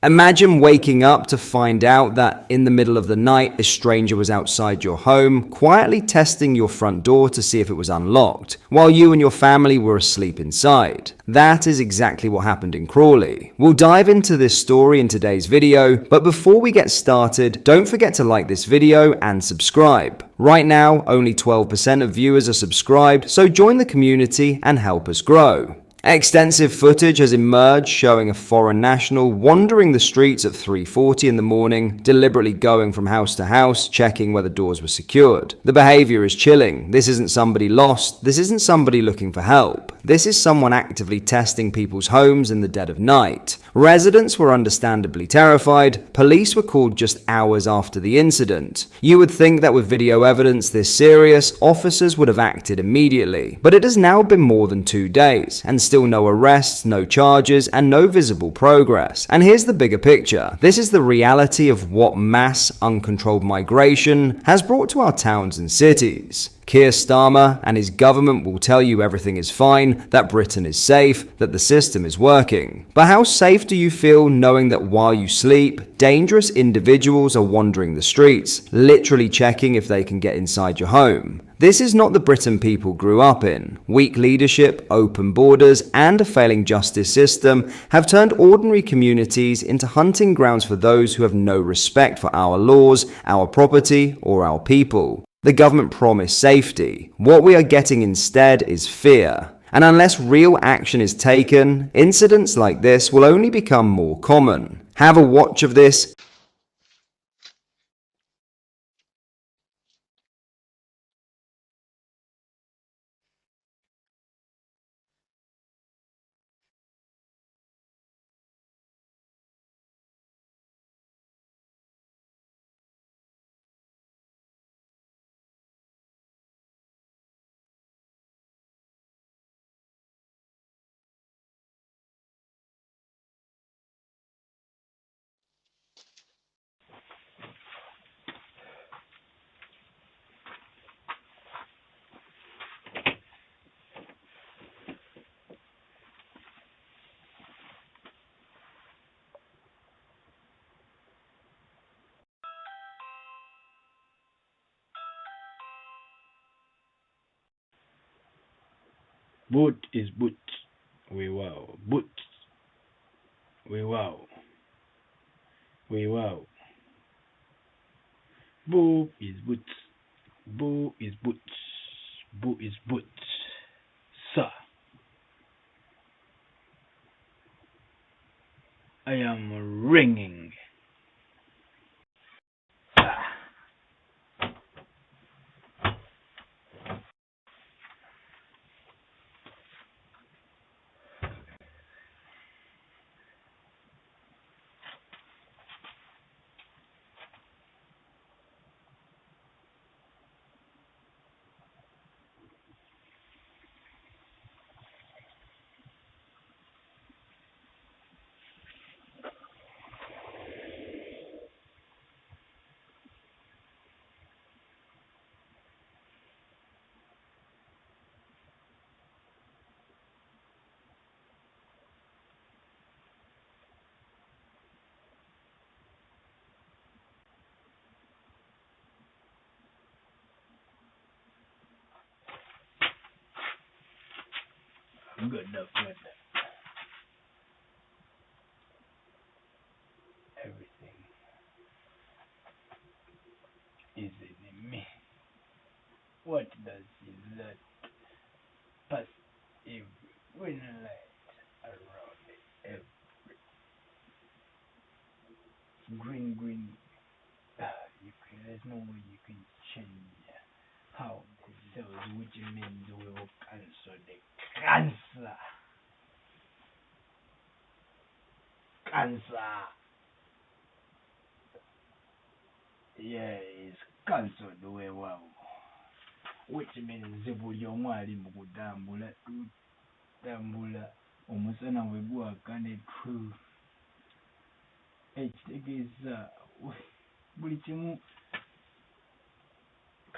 Imagine waking up to find out that in the middle of the night, a stranger was outside your home, quietly testing your front door to see if it was unlocked, while you and your family were asleep inside. That is exactly what happened in Crawley. We'll dive into this story in today's video, but before we get started, don't forget to like this video and subscribe. Right now, only 12% of viewers are subscribed, so join the community and help us grow. Extensive footage has emerged showing a foreign national wandering the streets at 3:40 in the morning, deliberately going from house to house, checking whether doors were secured. The behavior is chilling. This isn't somebody lost. This isn't somebody looking for help. This is someone actively testing people's homes in the dead of night. Residents were understandably terrified. Police were called just hours after the incident. You would think that with video evidence this serious, officers would have acted immediately. But it has now been more than 2 days, and still no arrests, no charges, and no visible progress. And here's the bigger picture. This is the reality of what mass, uncontrolled migration has brought to our towns and cities. Keir Starmer and his government will tell you everything is fine, that Britain is safe, that the system is working. But how safe do you feel knowing that while you sleep, dangerous individuals are wandering the streets, literally checking if they can get inside your home? This is not the Britain people grew up in. Weak leadership, open borders, and a failing justice system have turned ordinary communities into hunting grounds for those who have no respect for our laws, our property, or our people. The government promised safety. What we are getting instead is fear. And unless real action is taken, incidents like this will only become more common. Have a watch of this. Boot is boot. We wow. Boot. We wow. We wow. Boo is boot. Boo is boot. Boo is boot. Sir, I am ringing. Ah. Good enough, good enough. Everything is in me. What does that pass every green light around it? Every green. There's no way you can change how the cells, which means we will cancel the cancer. Cancer. Yeah, it's cancelled the way well. Which means buli omu ali mu kutambula tutambula omusana we gwaka ne ekitegeeza buli kimu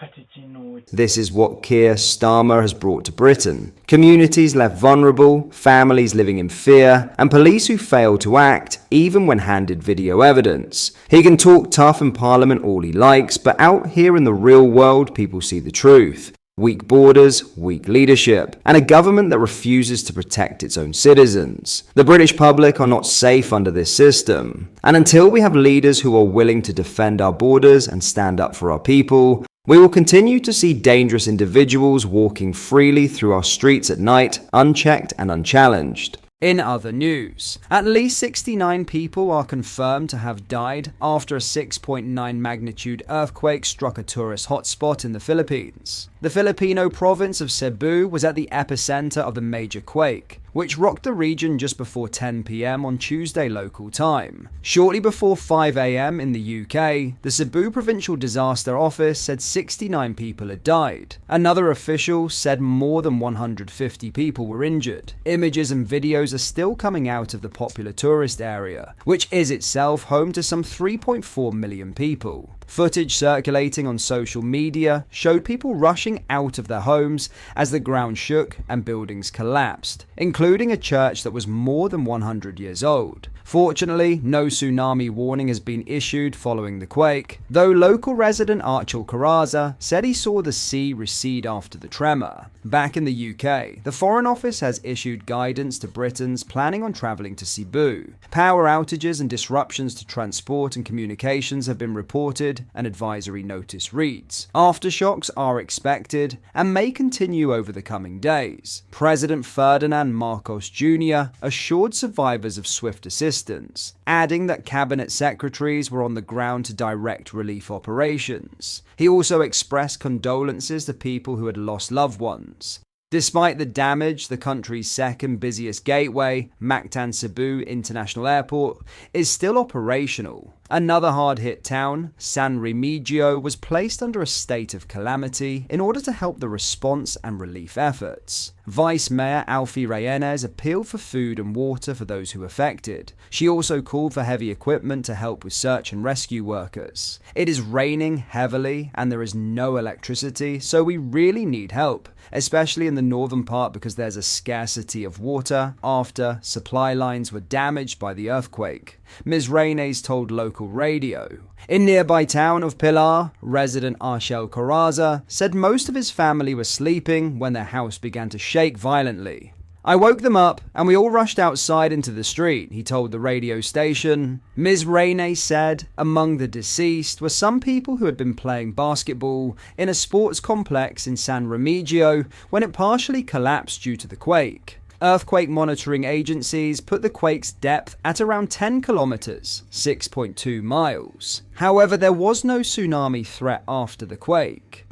kati kino This is what Keir Starmer has brought to Britain. Communities left vulnerable, families living in fear, and police who fail to act, even when handed video evidence. He can talk tough in Parliament all he likes, but out here in the real world, people see the truth. Weak borders, weak leadership, and a government that refuses to protect its own citizens. The British public are not safe under this system. And until we have leaders who are willing to defend our borders and stand up for our people, we will continue to see dangerous individuals walking freely through our streets at night, unchecked and unchallenged. In other news, at least 69 people are confirmed to have died after a 6.9 magnitude earthquake struck a tourist hotspot in the Philippines. The Filipino province of Cebu was at the epicenter of the major quake, which rocked the region just before 10 p.m. on Tuesday local time. Shortly before 5 a.m. in the UK, the Cebu Provincial Disaster Office said 69 people had died. Another official said more than 150 people were injured. Images and videos are still coming out of the popular tourist area, which is itself home to some 3.4 million people. Footage circulating on social media showed people rushing out of their homes as the ground shook and buildings collapsed, including a church that was more than 100 years old. Fortunately, no tsunami warning has been issued following the quake, though local resident Archel Caraza said he saw the sea recede after the tremor. Back in the UK, the Foreign Office has issued guidance to Britons planning on travelling to Cebu. Power outages and disruptions to transport and communications have been reported, an advisory notice reads. Aftershocks are expected and may continue over the coming days. President Ferdinand Marcos Jr. assured survivors of swift assistance, adding that cabinet secretaries were on the ground to direct relief operations. He also expressed condolences to people who had lost loved ones. Despite the damage, the country's second busiest gateway, Mactan Cebu International Airport, is still operational. Another hard-hit town, San Remigio, was placed under a state of calamity in order to help the response and relief efforts. Vice Mayor Alfie Reyenes appealed for food and water for those who were affected. She also called for heavy equipment to help with search and rescue workers. It is raining heavily and there is no electricity, so we really need help, especially in the northern part because there's a scarcity of water after supply lines were damaged by the earthquake, Ms. Reyenes told local radio. In nearby town of Pilar, resident Archel Caraza said most of his family were sleeping when their house began to shake violently. I woke them up and we all rushed outside into the street, he told the radio station. Ms. Reyenes said among the deceased were some people who had been playing basketball in a sports complex in San Remigio when it partially collapsed due to the quake. Earthquake monitoring agencies put the quake's depth at around 10 kilometers, 6.2 miles. However, there was no tsunami threat after the quake.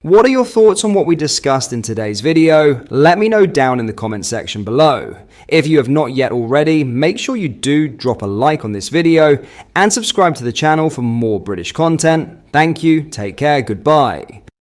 What are your thoughts on what we discussed in today's video? Let me know down in the comment section below. If you have not yet already, make sure you do drop a like on this video and subscribe to the channel for more British content. Thank you, take care, goodbye.